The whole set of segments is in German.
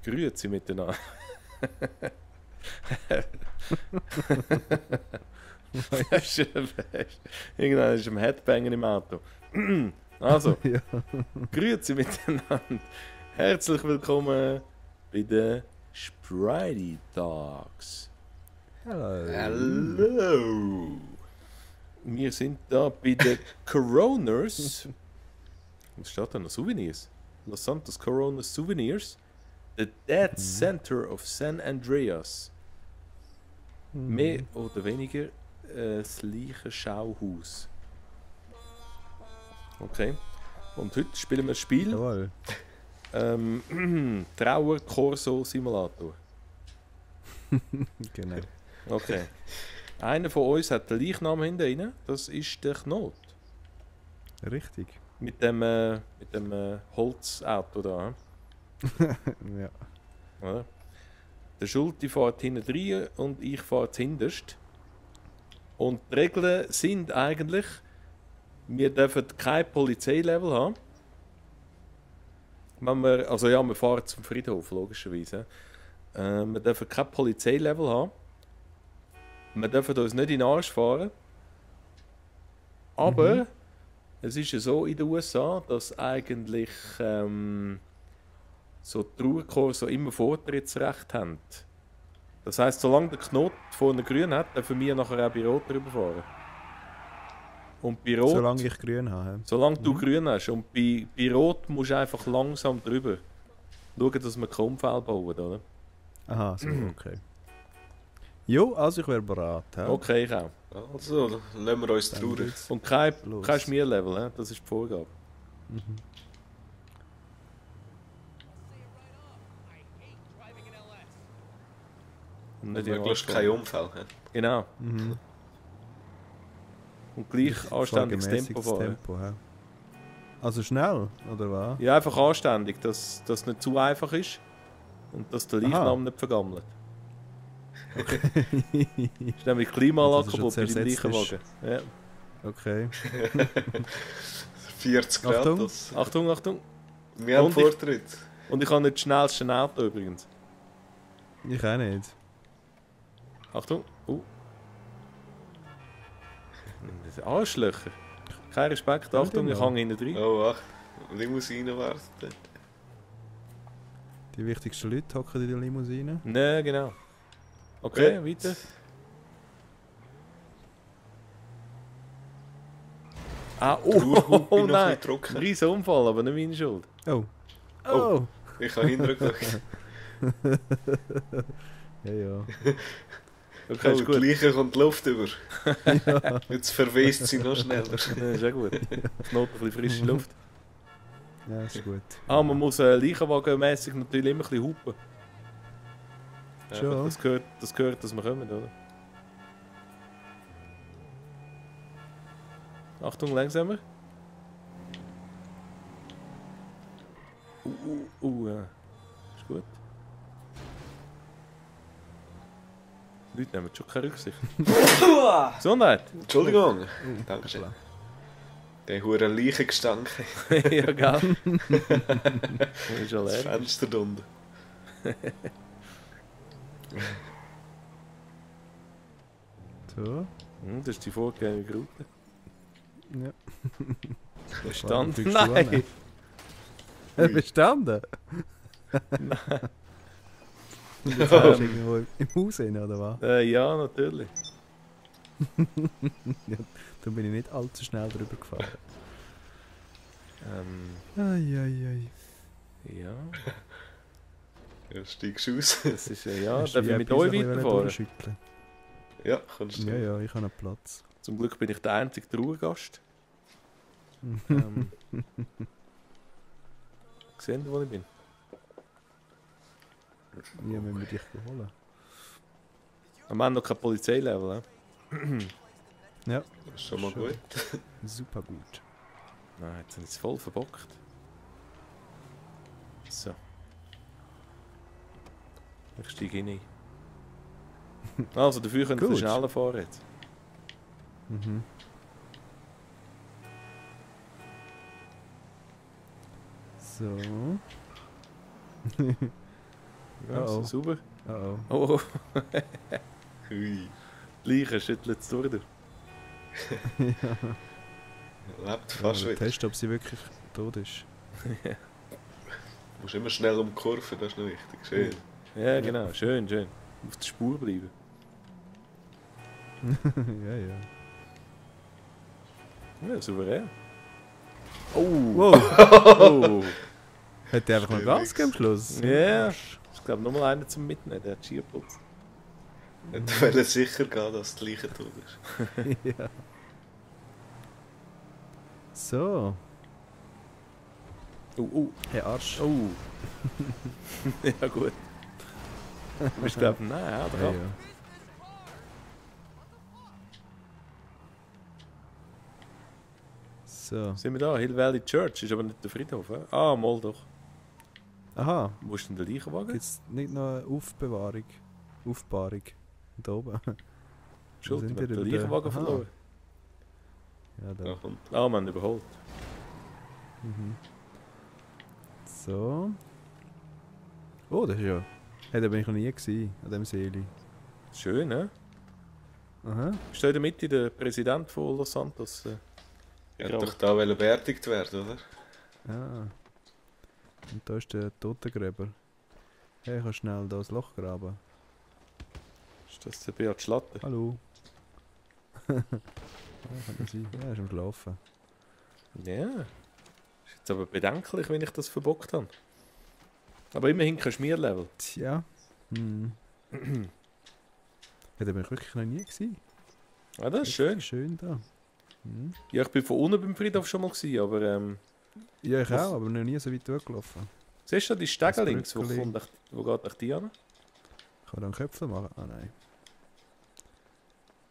Grüezi miteinander. Irgendwann ist ein Headbanger im Auto. Also, Ja. Grüezi miteinander. Herzlich willkommen bei den Spritey Talks. Hallo! Wir sind da bei den Coroners. Was steht da noch? Souvenirs? Los Santos Coronas Souvenirs. The Dead Center of San Andreas. Mehr oder weniger das Leichenschauhaus. Okay. Und heute spielen wir ein Spiel. Jawohl. Trauer Corso Simulator. Genau. Okay. Einer von uns hat den Leichnam hinten rein. Das ist der Knot. Richtig. Mit dem Holzauto da. Ja. Oder? Der Schulte fährt hinten rein und ich fahre zuhinterst. Und die Regeln sind eigentlich, wir dürfen kein Polizeilevel haben. Wenn wir, also ja, wir fahren zum Friedhof, logischerweise. Wir dürfen kein Polizeilevel haben. Wir dürfen uns nicht in den Arsch fahren. Aber es ist ja so in den USA, dass eigentlich so Trauerkorps so immer Vortrittsrecht haben. Das heisst, solange der Knot vorne grün hat, dürfen wir nachher auch bei Rot drüber fahren. Und bei Rot, Solange ich grün habe. solange du grün hast. Und bei Rot musst du einfach langsam drüber. Schauen, dass wir keinen Unfall bauen, oder? Aha, so, okay. Jo, also ich wäre bereit. Ja? Okay, ich auch. Also, lassen wir uns traurig. Und kein Los. Schmierlevel, das ist die Vorgabe. Und nicht in den Möglichst Arsch kein fahren. Unfall. Genau. Mhm. Und gleich anständiges Tempo Folgemäßiges fahren. Tempo, ja. Also schnell, oder was? Ja, einfach anständig, dass es nicht zu einfach ist. Und dass der Leichnam nicht vergammelt. Ist nämlich die Klimaanlage Dass er kaputt bei schon dem zersetzt Leichenwagen. Ja. Okay. 40 Grad. Achtung. Das. Achtung, Achtung. Wir haben Und ich- Vortritt. Und ich habe nicht das schnellste Auto übrigens. Ich auch nicht. Achtung. Das sind Arschlöcher. Kein Respekt. Ja, Achtung, die ich mal. hänge hinten drin. Oh, ach. Limousine wartet. Die wichtigsten Leute hocken in der Limousine. Ne, genau. Okay, Gut. weiter. Ah, Tourhub oh bin noch ein nein. bisschen trocken. Ein riesen Unfall, aber nicht meine Schuld. Oh. Oh. Oh. Ich habe hintergeschaut. Ja, ja. Okay, Oh, ist die gut. Leiche kommt die Luft über. Jetzt verweist sie noch schneller. Ja, ist auch gut. Es not ein bisschen frische Luft. Ja, ist gut. Ah, man muss Leichenwagenmässig natürlich immer ein bisschen hupen. Schon. Das gehört, dass wir kommen, oder? Achtung, langsamer. Ja. Ist gut. Die Leute nehmen schon keine Rücksicht. Gesundheit! Entschuldigung. Dankeschön. Der hure Leichengestank. Ja, gell? Ist schon Das leer. Fenster drunter. So. Das ist die vorgegebene Route. Ja. Bestand? Fügst du Nein! an? Bestanden? Nein. Und jetzt hast du irgendwo im Haus hin, oder was? Ja, natürlich. Da bin ich nicht allzu schnell drüber gefahren. Ähm, Ai. ja, Ja, steigst du aus. das ist ja, Hast darf du ich wie mit etwas euch ein bisschen weiterfahren? durchschütteln? Ja, kannst du. Ja, ja, ich habe einen Platz. Zum Glück bin ich der einzige Trauergast. Gesehen, wo ich bin? Ja, wenn wir dich holen. Wir haben noch kein Polizeilevel, ne? Ja, Das ist schon mal Schon. gut. super gut. Nein, jetzt sind sie voll verbockt. So. Ich steige rein. Also, dafür können wir Gut. schneller fahren jetzt. Mhm. So. Ja, so Oh. sauber. Oh. Oh, Hui. Leiche schüttelt es durch. Lebt fast Fast wieder. testen, ob sie wirklich tot ist. Du musst immer schnell um die Kurve, das ist noch wichtig. Schön. Ja, genau. Schön, schön. Auf der Spur bleiben. Ja, ja. Ja, souverän. Oh! Wow! Oh! Hat der einfach noch Gas gegeben am Schluss? Ja. Ich glaube, nochmal einer zum Mitnehmen, der hat Skiputz. Ich wollte sicher gehen, dass die Leiche tot ist. Ja. So. Oh. Hey Arsch. Oh! Ja, gut. Ich glaube, nein, Ja, ja, ja. So. Sind wir da? Hill Valley Church ist aber nicht der Friedhof, hä? Ah, mal doch. Aha. Wo ist denn der Leichenwagen? Gibt es nicht noch eine Aufbewahrung? Aufbahrung? Da oben. Schuld, sind wir haben wir den über Leichenwagen Aha. verloren. Ja, da. Ja, kommt. Ah, wir haben ihn überholt. Mhm. So. Oh, das ist ja... Hey, da bin ich noch nie gewesen, an dem Seeli. Schön, ne? Aha. Ist da in der Mitte der Präsident von Los Santos? Er hat doch da beerdigt werden, oder? Ah. Und da ist der Totengräber. Hey, ich kann schnell da das Loch graben. Ist das der Beat Schlatter? Hallo. Ja, kann das sein. Ja, er ist am Schlafen. Ja. Ist jetzt aber bedenklich, wenn ich das verbockt habe. Aber immerhin kein Schmierlevel. Tja. Hm. Ja, da bin ich wirklich noch nie gewesen. Ah, das ist schön. Richtig schön da. Hm. Ja, ich bin von unten beim Friedhof schon mal gewesen, aber Ja, ich Was? auch, aber noch nie so weit durchgelaufen. siehst du die Stege Das links? Wo, Brückeli. kommt echt, wo geht echt die an? Kann man da einen Köpfel machen? Ah nein.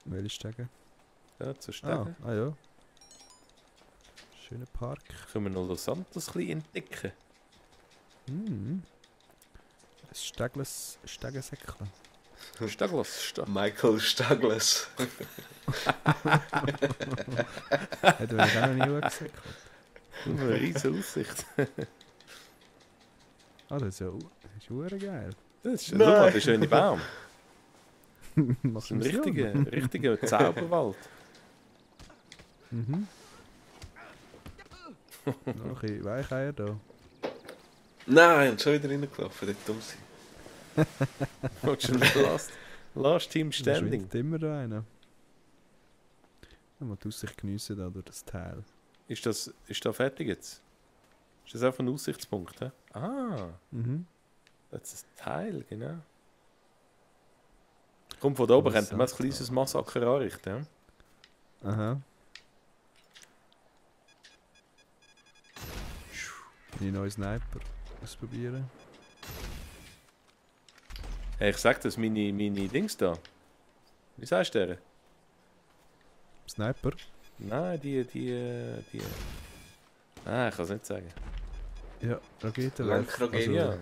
Welche Stege? Ja, zur Stege. Ah ja. Schöner Park. Können wir noch Los Santos ein bisschen entdecken? Hm. Ein Stegensäckchen. Steglos. Michael Stagles. Hätte ich auch noch nie gesagt. Eine riesige Aussicht. Ah, das ist ja verdammt geil. Das ist, schau mal, der schöne Baum. Das Machst ist ein richtiger Zauberwald. Mhm. Noch ein bisschen Weicheier da. Nein, schon wieder reingelaufen, der dumm sein. Und schon Last Team Da Standing. schwingt immer da einer. Ja, man tut sich geniessen da durch das Teil. Ist das fertig jetzt? Ist das einfach ein Aussichtspunkt? He? Ah, Mhm. das ist ein Teil, genau. Komm, von da oben könnten wir ein Interessant, kleines Massaker anrichten. He? Aha. Meine neue Sniper ausprobieren. Hey, ich sag das, meine Dings da. Wie sagst du der? Sniper? Nein, die. Ah, ich kann es nicht sagen. Ja, Raketenwerfer. Lenkrakete. Ja.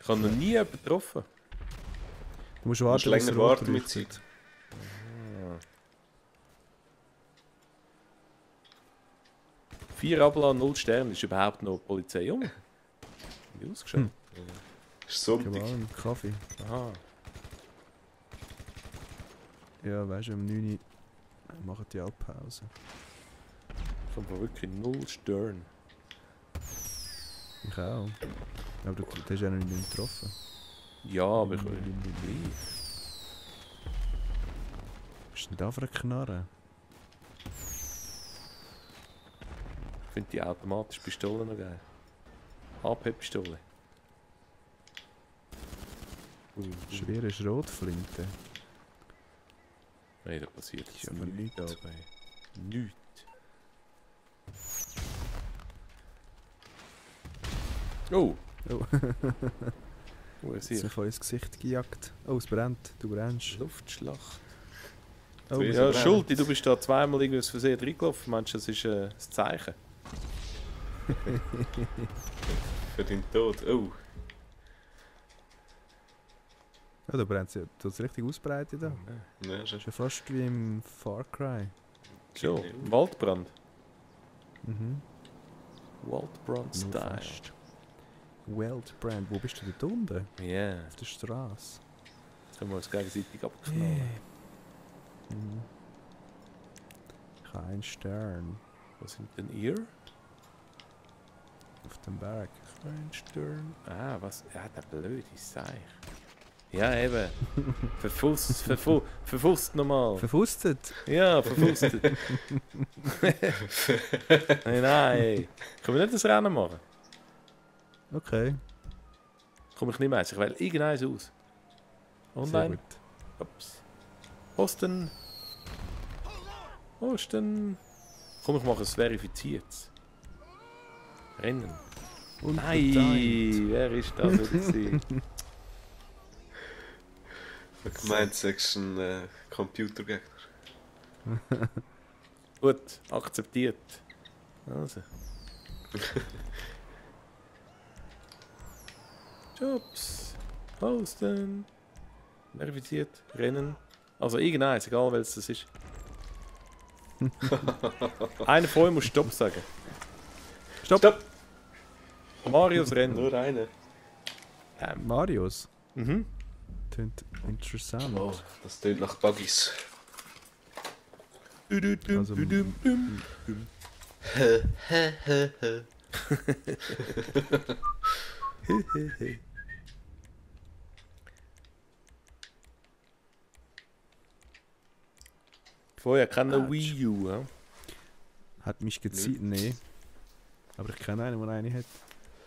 Ich habe noch nie jemanden getroffen. Du musst Du musst warten, bis länger er rot warten mit leuchtet. Zeit. Ah. 4 Abla, 0 Sterne. Ist überhaupt noch Polizei um? Wie ausgeschaut? Ist Ich Sonntag. habe auch einen Kaffee. Aha. Ja, weißt du, um 9 Uhr machen die auch Pause. Ich habe wirklich 0 Sterne. Ich auch. Aber du hast ja noch nicht getroffen. Ja, aber ich Was ist denn da für eine Knarre? finde die automatische Pistole noch geil. AP-Pistole. Schwere Schrotflinte. Nein, da passiert Ist jetzt aber nichts nichts. dabei. Nichts. Oh! Oh, Oh, er jetzt sieht. mich ins Gesicht gejagt. Oh, es brennt. Du brennst. Luftschlacht. Oh, Wie- Ja, brennt. Schulti, du bist da zweimal irgendwie aus Versehen reingelaufen. Meinst du, das ist ein Zeichen? Für deinen Tod. Oh. ja, da brennt es ja. Du hast es richtig ausbreitet da. Ja, schon. Ist ja fast wie im Far Cry. Schon. Waldbrand. Mhm. Waldbrand Nur Style. fast. Wildbrand. Wo bist du dort unten? Ja, yeah. Auf der Straße. Jetzt haben wir uns gegenseitig abknallen. Mhm. Ich habe einen Stern Wo sind denn ihr? auf dem Berg. Ein Stern. Ah, was? Ja, der blöde Seich. Ja, eben. Verfusst nochmal. Verfustet! Ja, verfusst. Nein. Können wir nicht das Rennen machen? Okay. Komm ich nicht mehr. Ich wähle irgendeins aus. Sehr Online. gut. Ups. Osten. Osten. Komm, ich mache es verifiziert. Rennen. Und Nein, wer ist das wieder gewesen? Ich habe gemeint, du sagst ein Computergegner. Gut, akzeptiert. Also. Jobs. Posten. Verifiziert. Rennen. Also irgendeins, egal welches das ist. Einer von euch muss Stopp sagen. Stopp! Marius Rennen. Nur einer. Marius. Mhm. Tönt interessant. Oh, das tönt nach Buggies. Also, Vorher keine Ouch. Wii U, ja? hat mich gezielt. Nee. Aber ich kenne einen, der eine hat.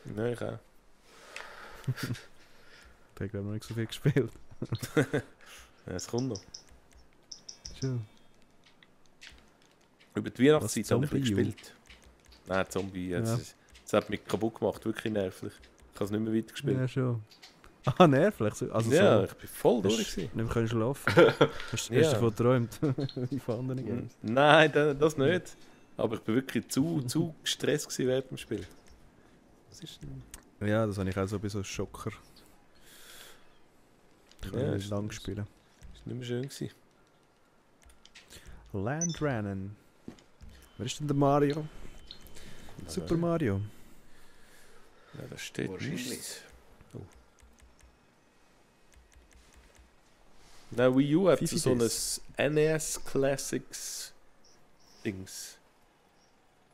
Nein, ich auch. Der hat glaube noch nicht so viel gespielt. Ja, es kommt noch. Schon. Über die Weihnachtszeit habe ich ein bisschen Zombie U? gespielt. Nein, Zombie. Ja. Das hat mich kaputt gemacht, wirklich nervig. Ich habe es nicht mehr weitergespielt. Ja, schon. Ah, nervlich. Also Ja, so, ich bin voll durch. hast gewesen. nicht mehr schlafen. Hast du Ja. davon geträumt? Wie von anderen Games. Nein, das nicht. Aber ich bin wirklich zu gestresst gewesen während dem Spiel. Was ist denn? Ja, das habe ich auch so bei so Schocker. Ich kann Ja, nicht ist- lang spielen. Ist nicht mehr schön gewesen. Landrennen. Wer ist denn der Mario? Super Mario. Ja, das steht Wahrscheinlich. nicht. Oh. Nein, Wii U hat Fifi so Days. ein NES Classics Dings.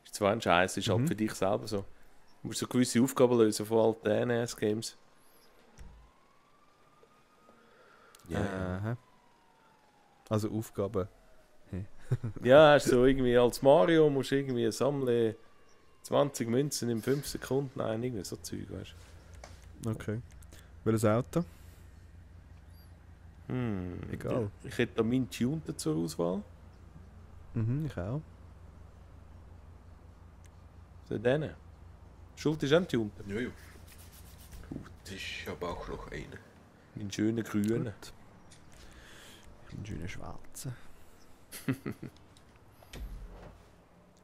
Ist zwar ein Scheiß, ist halt Mhm. für dich selber so. Du musst so gewisse Aufgaben lösen von alten NES Games. Aha. Also Aufgaben. Ja, hast so irgendwie als Mario musst du irgendwie sammeln 20 Münzen in 5 Sekunden. Nein, irgendwie so Zeug, weißt Okay. Welches Auto? du. Egal. Ich hätte da meinen Tuned zur Auswahl. Mhm, ich auch. So den. Schuld ist auch ein Tuned. Ja, ja. Gut, ich habe auch noch einen. Meinen schönen grünen. Gut. Ich bin schöner Schwarzer.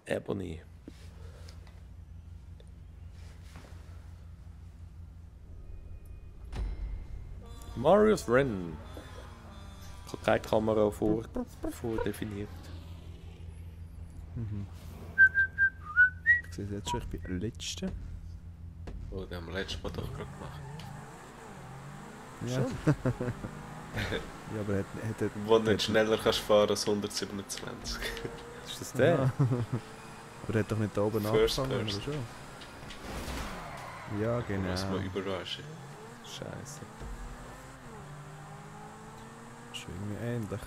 Ebony. Marius Rennen. Ich habe keine Kamera vordefiniert. Mhm. Ich sehe es jetzt schon, ich bin der Letzte. Oh, den haben wir letztes Mal doch gerade gemacht. Ja. Ja, aber hätte... Wo du nicht schneller kannst fahren als 127. Ist das der? Ja. Aber er hat doch nicht da oben First angefangen, oder person. schon? Ja, genau. Muss man überraschen. Scheiße. Ist irgendwie ähnlich.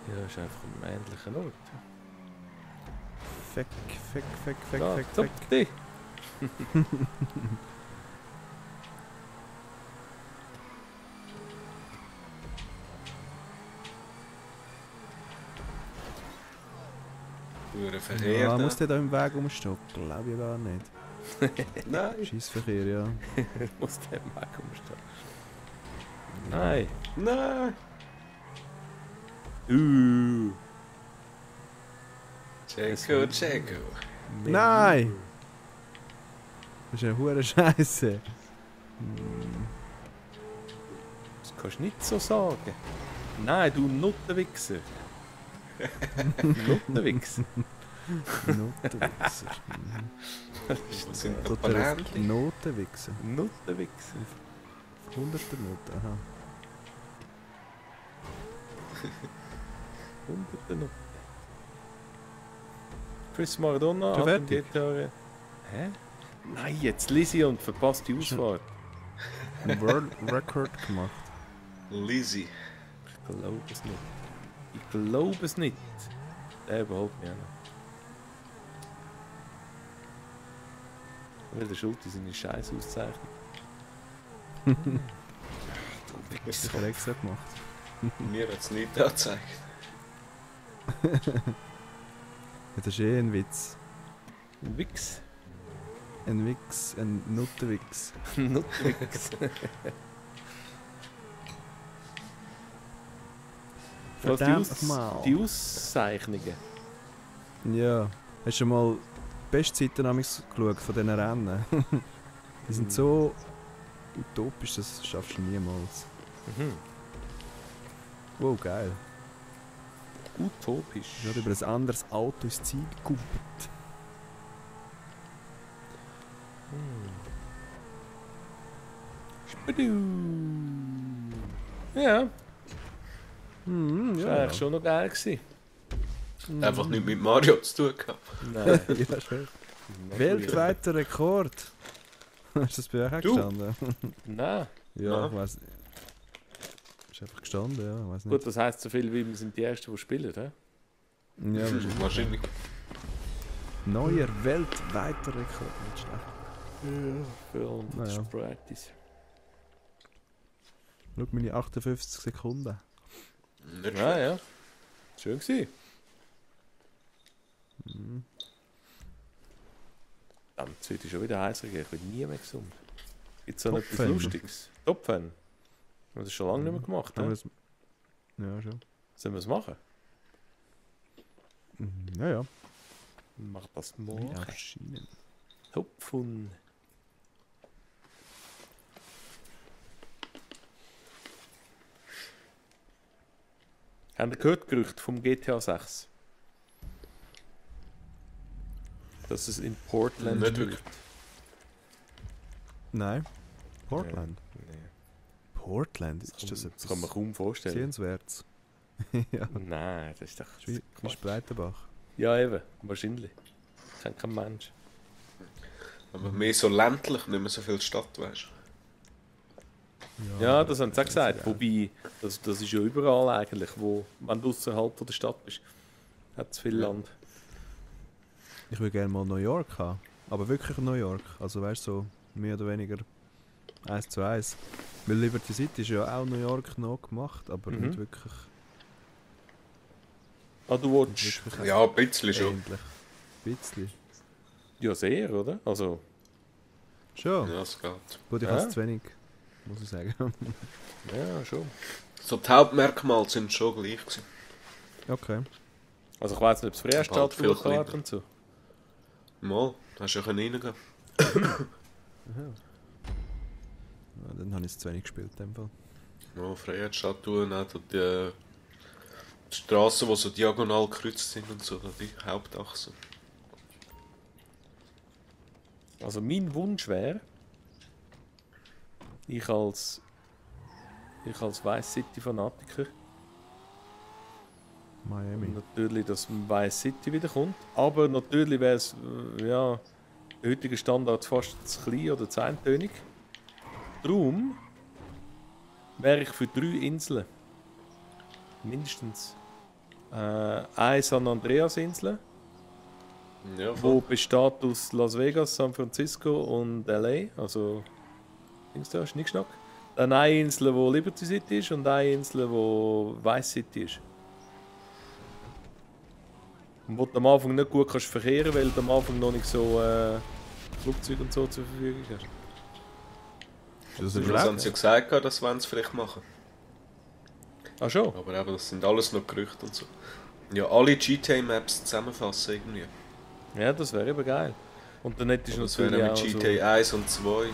Ja, ist einfach am ähnlichen Ort. Feck. Da, stopp dich! Nur Verkehr. Ja, da. muss der da im Weg rumstehen? Glaube ich gar nicht. Nein, Scheissverkehr, ja. Muss der Weg umstehen. Nein! nein. Checo. Nein! Das ist eine hure Scheiße. Das kannst du nicht so sagen. Nein, du Nuttenwichser. Nuttenwichser. Notenwichser. Was sind das? Tut er auf Bananchen? Notenwichser? Nuttenwichser. 100er Noten, aha. Hunderte Nutten. Chris Maradona Schon hat im fertig? GTA... Hä? Nein, jetzt Lizzie und verpasst die Ausfahrt. Ein World Record gemacht. Lizzie. Ich glaube es nicht. Ich glaube es nicht. Der überhaupt nicht. Weil der Schuld ist seine scheiß Auszeichnung. Das hat er extra gemacht. Mir hat es nicht angezeigt. Ja, das ist eh ein Witz. Ein Wix. Ein Wix, ein Nuttenwix. Nuttenwix. Was Verdammt mal. die Auszeichnungen? Ja, hast du schon mal die Bestzeiten geschaut von diesen Rennen? Die sind so utopisch, das schaffst du niemals. Mhm. Wow, geil. Utopisch. Ich habe über ein anderes Auto ins Ziel gekuppelt. Ja, Mhm, das war ja. eigentlich schon noch geil gewesen. Einfach nicht mit Mario zu tun gehabt. Nein. Ja, schön. Weltweiter Rekord. Ist das bei euch auch Du? gestanden? Nein. Ja, Ja. ich weiss. Ist einfach gestanden, ja, ich weiß nicht. Gut, das heisst so viel wie wir sind die Ersten, die spielen, hä? Ja, wahrscheinlich. Wahrscheinlich. Neuer weltweiter Rekord. Nicht schlecht. Ja. Für uns Naja. Practice. Schau meine 58 Sekunden. Nicht Ja, schlecht. ja. Schön gewesen. Mhm. Dann wird es schon wieder heißer gehen. Ich bin nie mehr gesund. Gibt es noch etwas Topfan. Lustiges? Topfan. Wir haben das schon lange nicht mehr gemacht, Haben ne? wir es- Ja, schon. Sollen wir es machen? Mhm, ja, ja. Mach das Wie morgen. erschienen. Topfun. Habt ihr gehört, Gerüchte vom GTA 6? Dass es in Portland Nicht spielt. wirklich. Nein. Portland. Nee. Portland, ist das Das etwas kann man kaum vorstellen. sehenswertes? Ja. Nein, das ist doch... Wie Spreitenbach. Ja, eben. Wahrscheinlich. Kennt kein Mensch. Aber mehr so ländlich, nicht mehr so viel Stadt, weißt Ja, das haben sie auch gesagt. Wobei, das ist ja überall eigentlich, wo, wenn du außerhalb von der Stadt bist, hat es viel Ja. Land. Ich würde gerne mal New York haben. Aber wirklich New York. Also weißt du, so mehr oder weniger 1 zu 1. Weil Liberty City ist ja auch New York noch gemacht, aber Mhm. nicht wirklich, Ah, du willst... du? Ja, ein bisschen schon. ähnlich. Ein bisschen. Ja, sehr, oder? Also, Schon. Ja, es geht. Gut, ich Ja. habe es zu wenig, muss ich sagen. ja, schon. So die Hauptmerkmale sind schon gleich gewesen. Okay. Also ich weiß nicht, ob es Freistadt Halt viel durchfährt kleiner. und so. Mal, hast du ja reingehen. Aha. Ja, dann habe ich es zu wenig gespielt in dem Fall. Ja, Freiheitsstatuen, auch die Straßen, die so diagonal gekreuzt sind und so, die Hauptachse. Also mein Wunsch wäre, ich als Vice City Fanatiker, Miami. natürlich, dass Vice City wiederkommt, aber natürlich wäre es, ja, der heutige Standard fast zu klein oder zu eintönig. Darum wäre ich für 3 Inseln. Mindestens. Eine San Andreas Insel, Ja, wo voll. besteht aus Las Vegas, San Francisco und LA, also Dings da, Schnickschnack. Dann eine Insel, wo Liberty City ist und eine Insel, wo Vice City ist. Und wo du am Anfang nicht gut kannst verkehren, weil du am Anfang noch nicht so Flugzeuge und so zur Verfügung hast. Ist das Das erlaubt? haben sie ja gesagt, das wollen sie vielleicht machen. Ah schon? Aber eben, das sind alles noch Gerüchte und so. Ja, alle GTA-Maps zusammenfassen irgendwie. Ja, das wäre eben geil. Und dann hättest du Das wäre natürlich mit auch GTA so, 1 und 2.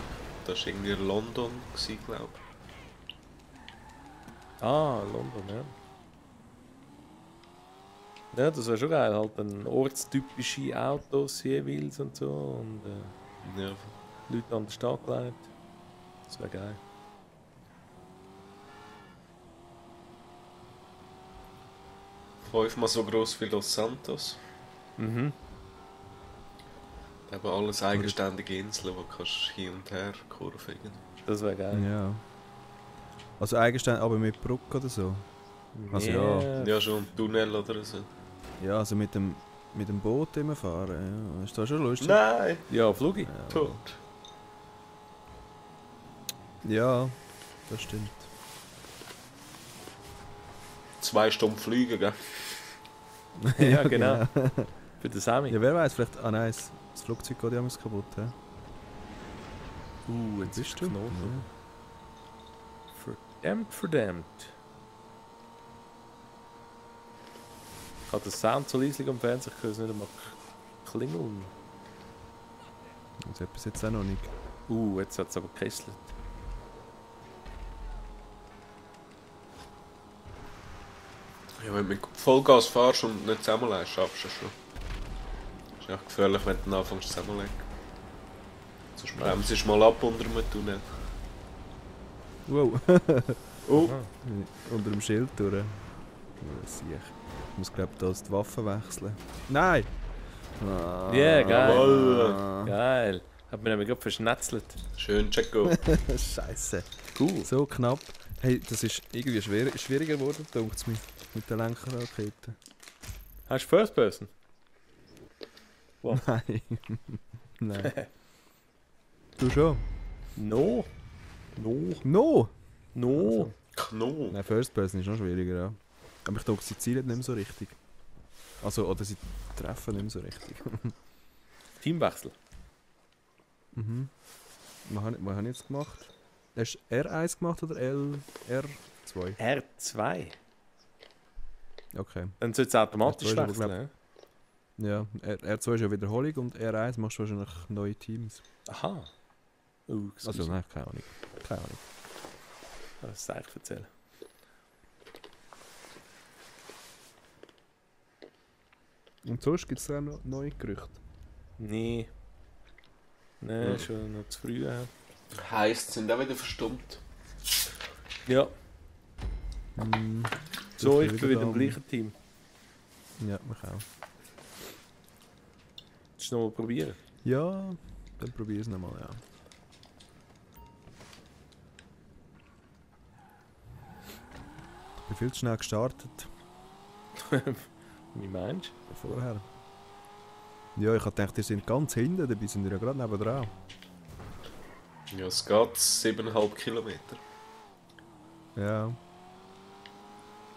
Das war irgendwie in London, glaube ich. Ah, London, ja. Ja, das wäre schon geil. Halt dann ortstypische Autos jeweils und so. Und Ja. Leute an den Start gelegt. Das wäre geil. Fünfmal so gross wie Los Santos. Mhm. Eben alles eigenständige Inseln, wo du hin und her kurven. Das wäre geil. Ja. Also eigenständig, aber mit Brücke oder so. Also ja. Ja, schon ein Tunnel oder so. Ja, also mit dem Boot immer fahren. Ja. Ist das schon lustig? Nein! Ja, Flugi. Ja. Tot. Ja, das stimmt. 2 Stunden fliegen, gell? Ja, genau. Für den Sammy. Ja, wer weiß, vielleicht. Ah nein, das Flugzeug geht ja kaputt. He? Jetzt Bist ist du? der Knoten. Verdammt, verdammt. Ich habe den Sound so leislich am Fernseher gehört, es nicht einmal klingeln. Das etwas jetzt auch noch nicht. Jetzt hat es aber gekesselt. Ja, wenn du mit Vollgas fährst und nicht zusammenlegst, schaffst du es schon. Das ist echt gefährlich, wenn du dann anfängst zusammenlegen. Sonst bremst du mal ab unter einem Tunnel. Wow. Oh! Aha. Unter dem Schild durch. Ja, sicher. Ich muss glaube ich die Waffen wechseln. Nein! Ah, Ja, geil. Jawohl. Geil. Hat mir nämlich gerade verschnetzelt. Schön, Checo. Scheiße. Cool. So knapp. Hey, das ist irgendwie schwieriger geworden, denkt es mir. Mit der Lenkerrakete. Hast du First Person? Nein. Nein. Du schon? No. No. No! No. Kno. Nein, First Person ist noch schwieriger, ja. Aber ich denke, sie zielen nicht mehr so richtig. Also, oder sie treffen nicht mehr so richtig. Teamwechsel. Mhm. Was habe ich jetzt gemacht? Hast du R1 gemacht oder R2? R2. Okay. Dann sollte es automatisch R2 ist aber, wechseln. glaub- Ja, R2 ist ja Wiederholung und R1 machst du wahrscheinlich neue Teams. Aha. Also, nein, keine Ahnung. Keine Ahnung. Das soll ich erzählen. Und sonst gibt es auch noch neue Gerüchte. Nee. Nee, Ja. schon noch zu früh. Ja. Heisst, sind auch wieder verstummt. Ja. Mm, So, dürfen ich wir bin wieder im da- gleichen Team. Ja, mich auch. Willst du noch mal probieren? Ja, dann probier es nochmal, ja. Ich bin viel zu schnell gestartet Wie meinst vorher. Ja, ich hab gedacht, ihr sind ganz hinten, dabei sind wir ja gerade nebendran. Ja, es geht 7,5 Kilometer. Ja, du?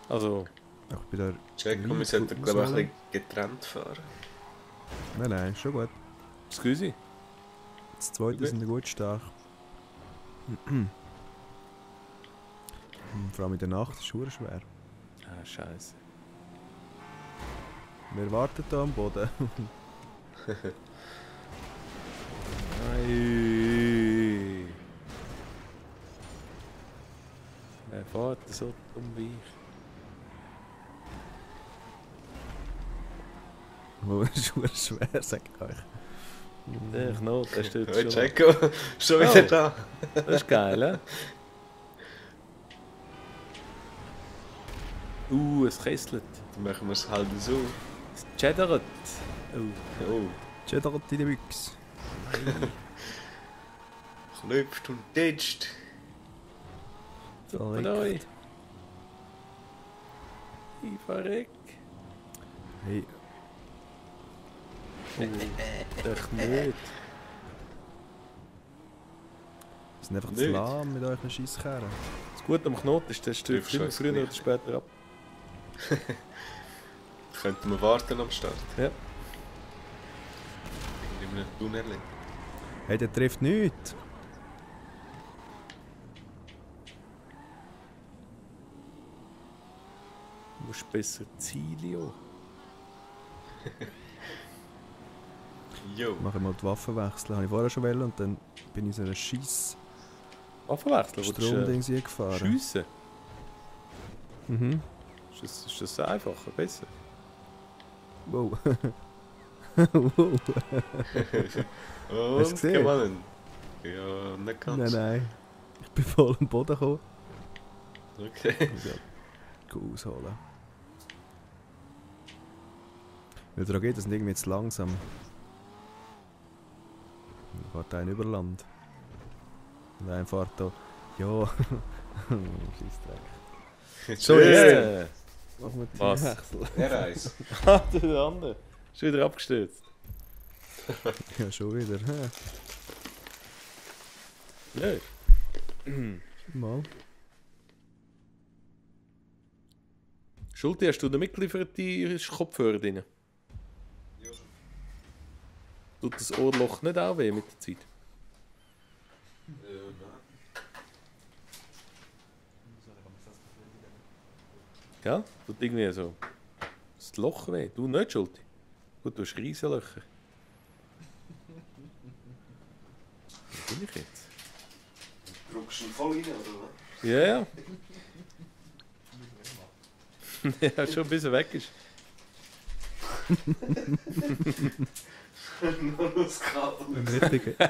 Also, ich bin da... Checo, wir sollten glaube ich ein bisschen getrennt fahren. Nein, schon gut. excuse. Das zweite Okay. sind wir gut stark. Vor allem in der Nacht ist es verdammt schwer. Ah, scheiße. Wir warten hier am Boden. Ei. Wer fährt so dumm wie ich? Oh, das ist verdammt schwer, sag ich euch. Der Knot, der steht Hey, schon. Checo, schon wieder Oh. da. Das ist geil, hä? Es kesselt. Dann machen wir es halt so. Es cheddert. Oh, Cheddar in die Büchse. klopft und tätscht. Super neu. Ich verreck. Hey, Oh, der Knot. wir sind einfach zu Nicht. lahm mit euren Scheisskerren. Das Gute am Knot ist, der stirbt Triffst immer es früher oder nicht. später ab. Könnten wir warten am Start. Ja. In einem Tunnel. Hey, der trifft nichts. Du musst besser Ziele auch. Jo. Mache mal die Waffen wechseln. Habe ich vorher schon wollen und dann bin ich in so einer scheiß Waffenwechsel, Stromdings gefahren. schiessen. Mhm. Ist das einfacher, besser? Wow. Wow. Hast du Und gesehen? gewonnen. Ja, nicht ganz. Nein. Ich bin voll am Boden gekommen. Okay. Ich muss ja ausholen. Weil die Raketen sind irgendwie zu langsam. Dann fährt ein über Land. Und ein fährt da. Ja. Scheissdreck. So, jetzt. Machen wir den Was? Wechsel. R1. Ah, der andere. Ist wieder abgestürzt. Ja, schon wieder. Hä? Nö. Mal. Schulti, hast du da mitgeliefert, die Kopfhörer drin? Ja, schon. Tut das Ohrloch nicht auch weh mit der Zeit? Nein. Gell? Tut irgendwie so das Loch weh. Du nicht, Schulti? Gut, du hast Riesenlöcher. Wo bin ich jetzt? Druckst du ihn voll rein, oder was? Ja, ja. Ja, schon ein bisschen weg ist. Nur das Kabel. Ein richtiger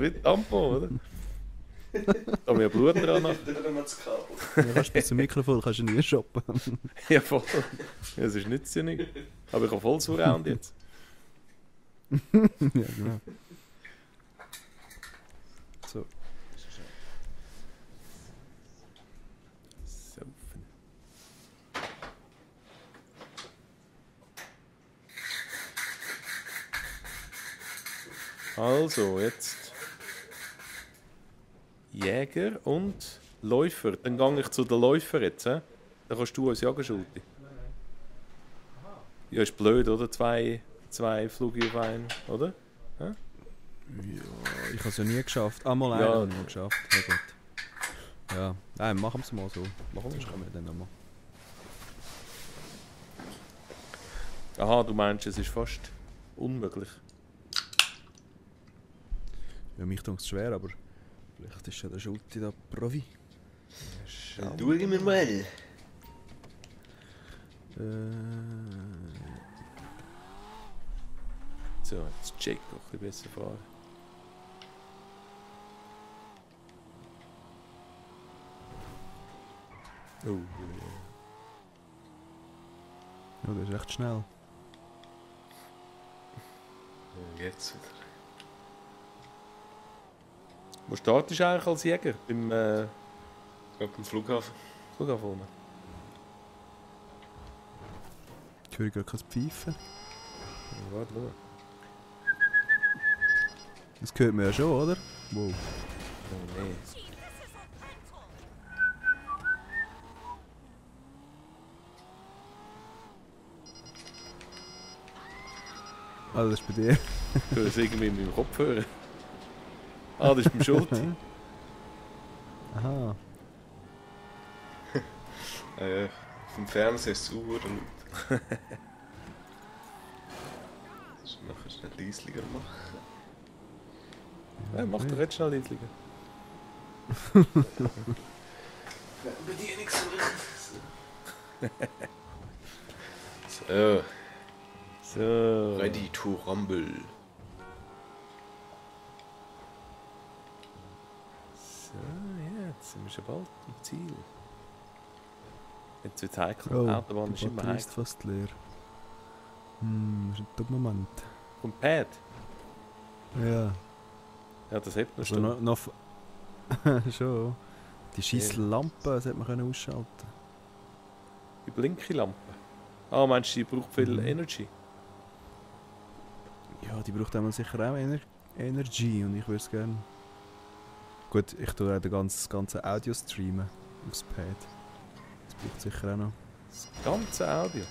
Wie Tampon, oder? Da haben wir ja Blut dran. Nach. Drehen wir das Kabel. Ja, kannst du bis zum Mikrofon kannst du nie shoppen. Ja, voll. Ja, das ist nützt ja nicht. Aber ich habe voll Surround jetzt. Ja, genau. So. Saufen. Also, jetzt Jäger und Läufer. Dann gehe ich zu den Läufern jetzt. Dann kannst du uns jagen, Schulti. Ja, ist blöd, oder? Zwei Flüge auf einen, oder? Ja, ich habe es ja nie geschafft. Einmal Ja. habe ich nie geschafft. Ja, gut. Ja, nein, machen wir es mal so. Sonst können wir dann nochmal. Aha, du meinst, es ist fast unmöglich. Ja, mich tut es schwer, aber vielleicht ist ja der Schulti da Profi. Dann schauen wir mal. So, jetzt check noch ein bisschen besser fahren. Oh, ja. Ja, das ist echt schnell. Jetzt wieder. Wo startest du eigentlich als Jäger? Beim Ich glaube beim Flughafen. Flughafen unten? Ich höre gerade kein Pfeifen. Warte mal. Das hört man ja schon, oder? Wow. Oh nee. Ah, das ist bei dir. Ich höre es irgendwie in meinem Kopf hören. Ah, das ist beim Schulti. Aha. Ja, vom Fernseher ist es laut. Das ist nachher schnell leislicher machen. Ja, mach doch jetzt schnell Liedligen. Bedienung So, So. ready to rumble. So, ja, jetzt sind wir schon bald am Ziel. Jetzt wird es heikel. Oh, Die Autobahn die ist immer Batterie ist heikel. fast leer. Das ist ein dummer Moment. Vom Pad. Ja. Ja, das hebt man Also schon. noch schon. Die scheiß Lampe sollte man können ausschalten. Die Blinky-Lampe. Ah, meinst du, die braucht viel Mhm. Energy? Ja, die braucht einmal sicher auch Energy und ich würde es gerne. Gut, ich tue auch das ganze Audio streamen aufs Pad. Das braucht sicher auch noch. Das ganze Audio.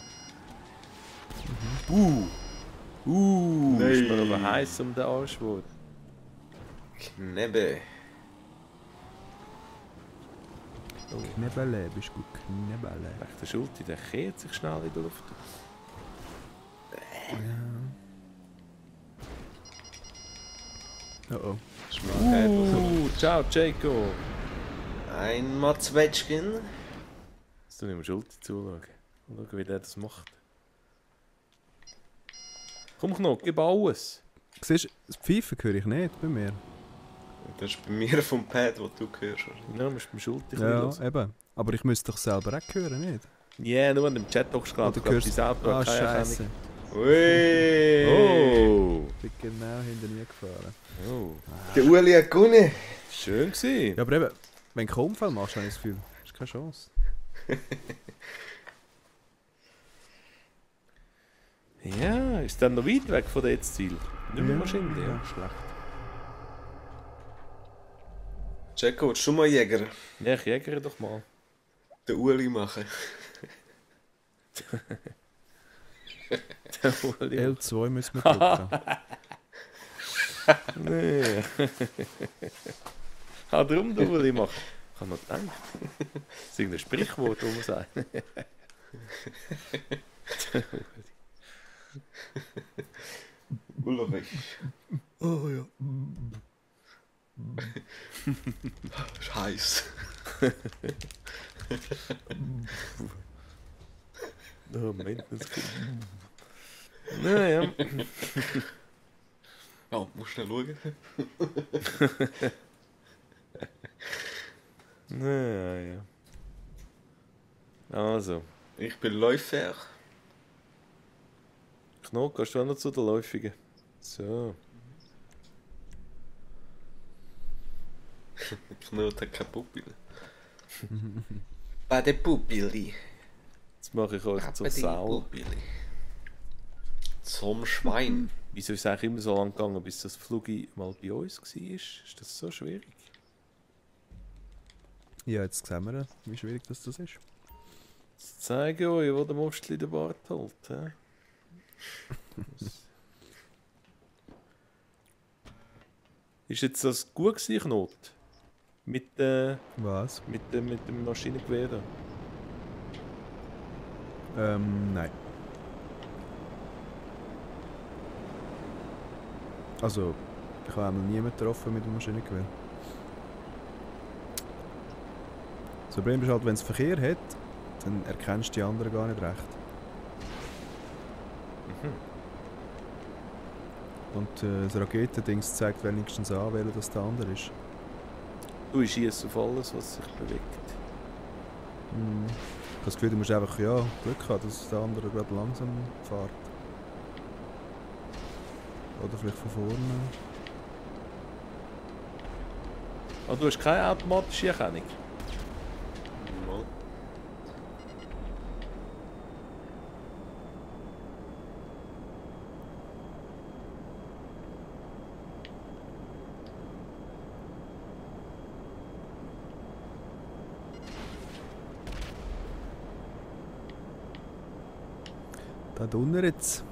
Mhm. Ist mir Nein. aber heiß um den Arsch geworden. Knebbe. Knebele, bist du gut Knebele. Echt, der Schulti, der kehrt sich schnell in der Luft. Ja. Oh oh. Ciao, Jaco. Ein Matzwetschgen. Jetzt tue ich mir Schulti zuschauen. Und schauen, wie der das macht. Komm noch, gib alles. Siehst du, das Pfeifen höre ich nicht bei mir. Das ist bei mir vom Pad, wo du hörst. Ja, musst du beim Schulter Ja, hören. eben. Aber ich müsste doch selber auch hören, nicht? Ja, nur an dem Chat doch gerade. Oder hörst du... Ah, Scheiße. Ui! Oh! Ich bin genau hinter nie gefahren. Oh. Der Uli hat gewonnen! Schön gewesen. Ja, aber eben, wenn du Unfall machst, habe ich das Gefühl, hast keine Chance. Ja, ist dann noch weit weg von dem Ziel? Nicht mehr wahrscheinlich, ja. Schlecht. Jacko, willst du mal Jäger? Ja, ich jägere doch mal. Den Uli machen. L2 müssen wir drücken. Nee. Darum du Uli machen. Ich habe noch gedacht. Das ist irgendein Sprichwort, wo man sagt. Ulrich. Oh ja. Ist heiß. Oh, Moment, das kommt. Naja. Oh, musst schnell schauen. Naja. Also. Ich bin Läufer. Knot, gehst du auch noch zu den Läufigen? So. Knot hat keine Pupille. Bei der Pupille. Jetzt mache ich euch zur Sau. Zum Schwein. Wieso ist es eigentlich immer so lang gegangen, bis das Flugi mal bei uns war? Ist das so schwierig? Ja, jetzt sehen wir, wie schwierig das ist. Jetzt zeige ich euch, wo der Mostli den Bart hält. He? Ist jetzt das gut gewesen, Knot? Mit, Was? mit dem Maschinengewehr da? Nein. Also, ich habe einmal niemanden getroffen mit dem Maschinengewehr. Das Problem ist halt, wenn es Verkehr hat, dann erkennst du die anderen gar nicht recht. Und das Raketendings zeigt wenigstens an, welcher das der andere ist. Du schießt auf alles, was sich bewegt. Ich habe das Gefühl, du musst einfach Glück haben, dass der andere gerade langsam fährt. Oder vielleicht von vorne. Ah, du hast keine automatische Erkennung? Mal. Da drunter jetzt.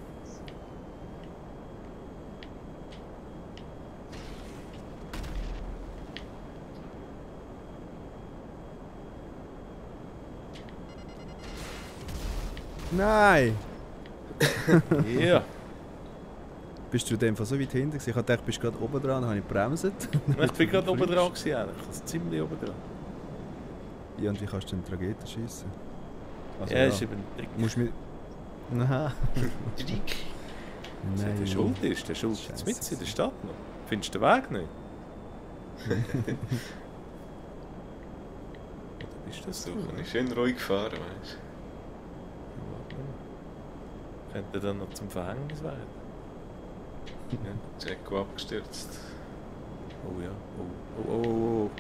Nein! Ja. Bist du in dem Fall so weit hinten gewesen? Ich dachte, du bist gerade oben dran, habe ich gebremst. Ich bin gerade oben dran gewesen, eigentlich. Also ziemlich oben dran. Ja, und wie kannst du denn die Rakete schiessen? Also, Ja, ist eben ein Trick. Musst du mit... Nein. Trick. Nein. Der Schuld ist, der Schuld ist mit in der Stadt noch. Findest du den Weg nicht? Oder bist du das So, so? kann ich schön ruhig fahren, weißt Könnte dann noch zum Verhängnis werden. du? Ja, Jacko abgestürzt. Oh ja. Oh, oh, oh, oh.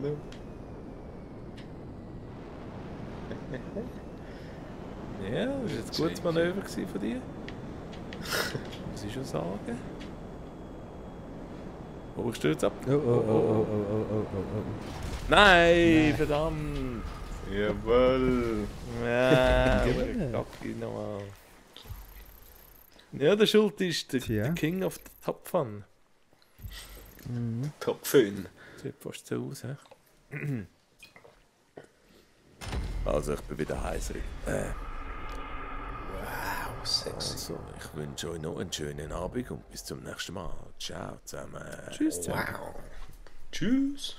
No. Ja, das war jetzt ein gutes Manöver gewesen von dir. Muss ich schon sagen. Oh, ich stürze ab. Oh. Nein, verdammt! Jawohl. Ja, Genau. Kacke nochmal. Ja, der Schuld ist der Tja. King of the Top Fun. Mhm. Top 5. Sieht fast so aus, hä? Also ich bin wieder heißig. Wow, sexy. Also, ich wünsche euch noch einen schönen Abend und bis zum nächsten Mal. Ciao zusammen. Tschüss zusammen. Wow. Tschüss.